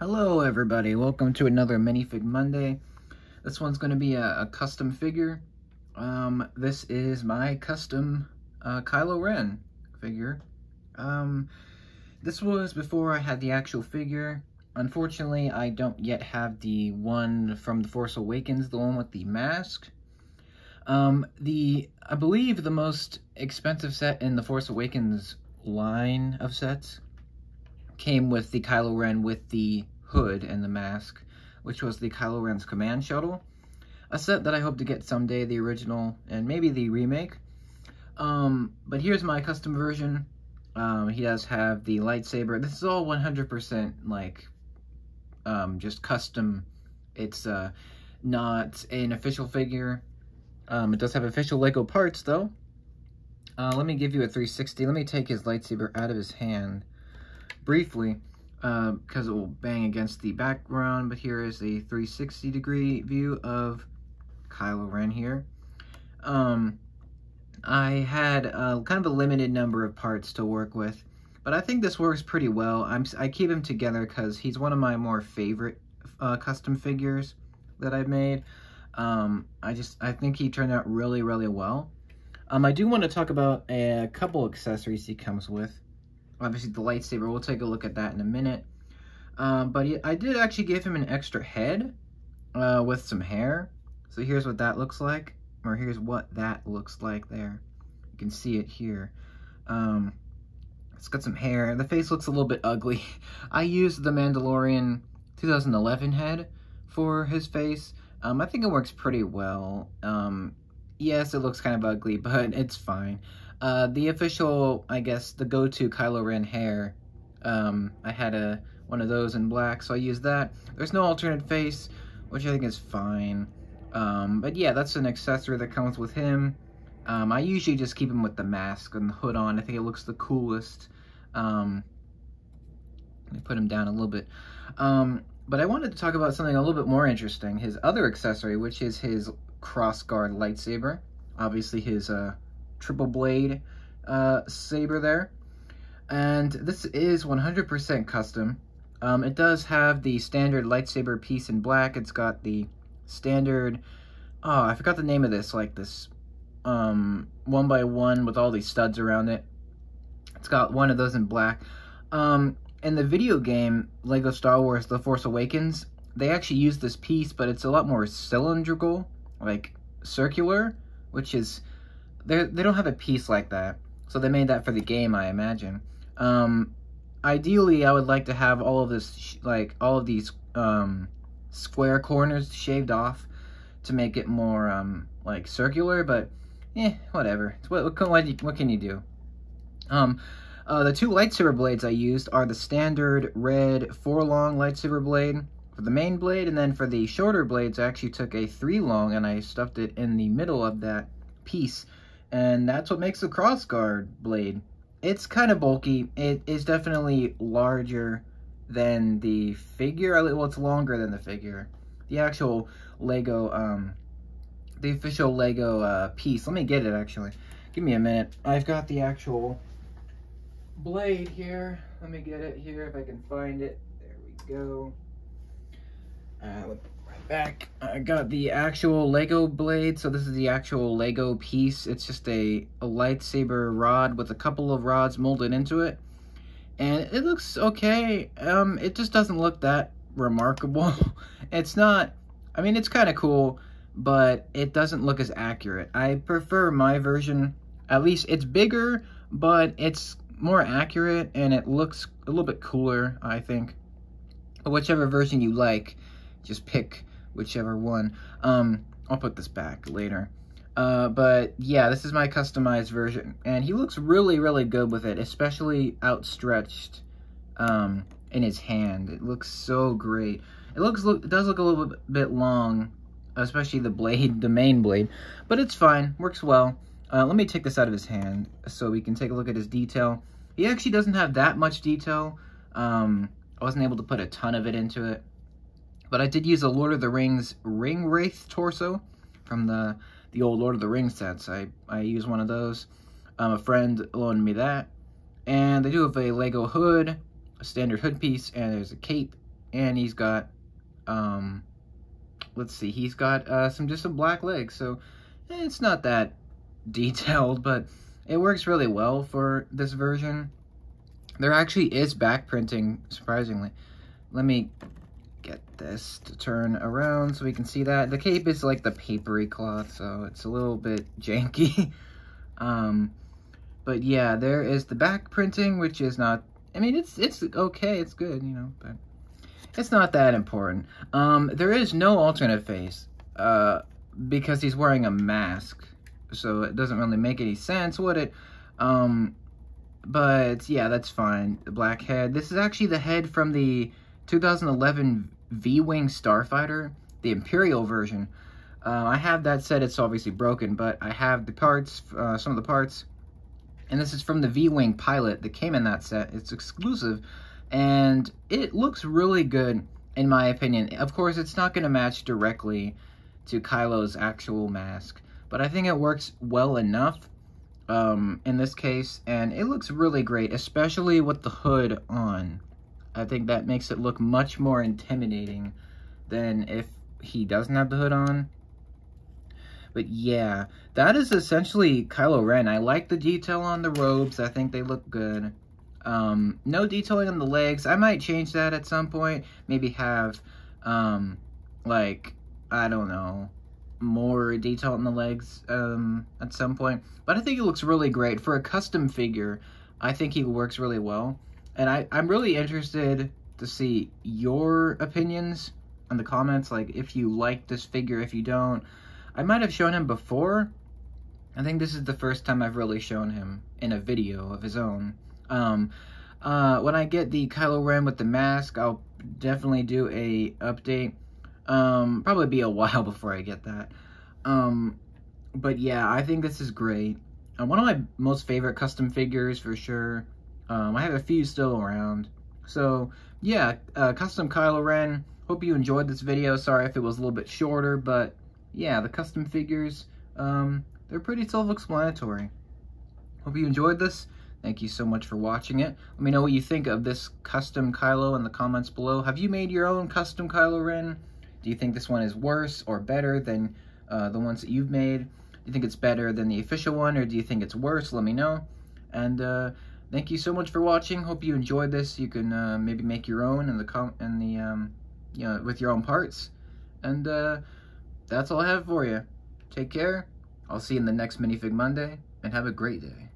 Hello everybody, welcome to another Minifig Monday. This one's going to be a custom figure. This is my custom Kylo Ren figure. This was before I had the actual figure. Unfortunately, I don't yet have the one from The Force Awakens, the one with the mask. I believe the most expensive set in The Force Awakens line of sets came with the Kylo Ren with the hood and the mask, which was the Kylo Ren's command shuttle. A set that I hope to get someday, the original and maybe the remake. But here's my custom version. He does have the lightsaber. This is all 100% like just custom. It's not an official figure. It does have official Lego parts though. Let me give you a 360. Let me take his lightsaber out of his hand briefly, because it will bang against the background, but here is a 360 degree view of Kylo Ren here. I had kind of a limited number of parts to work with, but I think this works pretty well. I keep him together because he's one of my more favorite custom figures that I've made. I think he turned out really well. I do want to talk about a couple accessories he comes with. Obviously the lightsaber, we'll take a look at that in a minute. But I did actually give him an extra head with some hair. So here's what that looks like, or here's what that looks like there. You can see it here. It's got some hair. The face looks a little bit ugly. I used the Mandalorian 2011 head for his face. I think it works pretty well. Yes, it looks kind of ugly, but it's fine. The official, I guess, the go-to Kylo Ren hair, I had one of those in black, so I used that. There's no alternate face, which I think is fine. But yeah, that's an accessory that comes with him. I usually just keep him with the mask and the hood on. I think it looks the coolest. Let me put him down a little bit. But I wanted to talk about something a little bit more interesting. His other accessory, which is his crossguard lightsaber. Obviously his triple blade saber there, and this is 100% custom. It does have the standard lightsaber piece in black. It's got the standard, oh, I forgot the name of this, like this 1x1 with all these studs around it. It's got one of those in black. In the video game Lego Star Wars The Force Awakens, they actually use this piece, but it's a lot more cylindrical, like circular, which is they don't have a piece like that, so they made that for the game, I imagine. Ideally, I would like to have all of this, like all of these square corners shaved off to make it more like circular, but whatever. What can you do? The two lightsaber blades I used are the standard red 4-long lightsaber blade for the main blade, and then for the shorter blades, I actually took a 3-long and I stuffed it in the middle of that piece. And that's what makes the crossguard blade. It's kind of bulky. It is definitely larger than the figure. Well, it's longer than the figure. The actual Lego, the official Lego piece. Let me get it, actually. Give me a minute. I've got the actual blade here. Let me get it here if I can find it. There we go. Back. I got the actual Lego blade, so this is the actual Lego piece. It's just a lightsaber rod with a couple of rods molded into it, and it looks okay. It just doesn't look that remarkable. It's not, I mean, it's kind of cool, but it doesn't look as accurate. I prefer my version. At least it's bigger, but it's more accurate, and it looks a little bit cooler, I think. But whichever version you like, just pick whichever one. I'll put this back later. But yeah, this is my customized version, and he looks really good with it, especially outstretched in his hand. It looks so great. It does look a little bit long, especially the blade, the main blade, but it's fine, works well. Let me take this out of his hand so we can take a look at his detail. He actually doesn't have that much detail. I wasn't able to put a ton of it into it. But I did use a Lord of the Rings ring wraith torso from the old Lord of the Rings sets. I used one of those. A friend loaned me that. And they do have a Lego hood, a standard hood piece, and there's a cape and he's got, let's see, he's got just some black legs, so it's not that detailed, but it works really well for this version. There actually is back printing, surprisingly. Let me get this to turn around so we can see that. The cape is like the papery cloth, so it's a little bit janky. But yeah, there is the back printing, which is not, I mean, it's okay, it's good, you know, but it's not that important. There is no alternate face, because he's wearing a mask, so it doesn't really make any sense, would it? But yeah, that's fine. The black head. This is actually the head from the 2011 V-Wing Starfighter, the Imperial version. I have that set. It's obviously broken, but I have the parts, some of the parts. And this is from the V-Wing pilot that came in that set. It's exclusive, and it looks really good, in my opinion. Of course, it's not going to match directly to Kylo's actual mask, but I think it works well enough in this case, and it looks really great, especially with the hood on. I think that makes it look much more intimidating than if he doesn't have the hood on. But yeah, that is essentially Kylo Ren. I like the detail on the robes. I think they look good. No detailing on the legs. I might change that at some point. Maybe have, like, I don't know, more detail on the legs at some point. But I think it looks really great. For a custom figure, I think he works really well. And I'm really interested to see your opinions in the comments, like if you like this figure, if you don't. I might have shown him before. I think this is the first time I've really shown him in a video of his own. When I get the Kylo Ren with the mask, I'll definitely do a update. Probably be a while before I get that. But yeah, I think this is great. One of my most favorite custom figures for sure. I have a few still around. So yeah, custom Kylo Ren. Hope you enjoyed this video. Sorry if it was a little bit shorter, but yeah, the custom figures, they're pretty self-explanatory. Hope you enjoyed this. Thank you so much for watching it. Let me know what you think of this custom Kylo in the comments below. Have you made your own custom Kylo Ren? Do you think this one is worse or better than the ones that you've made? Do you think it's better than the official one, or do you think it's worse? Let me know. And thank you so much for watching. Hope you enjoyed this. You can maybe make your own you know, with your own parts. And that's all I have for you. Take care. I'll see you in the next Minifig Monday, and have a great day.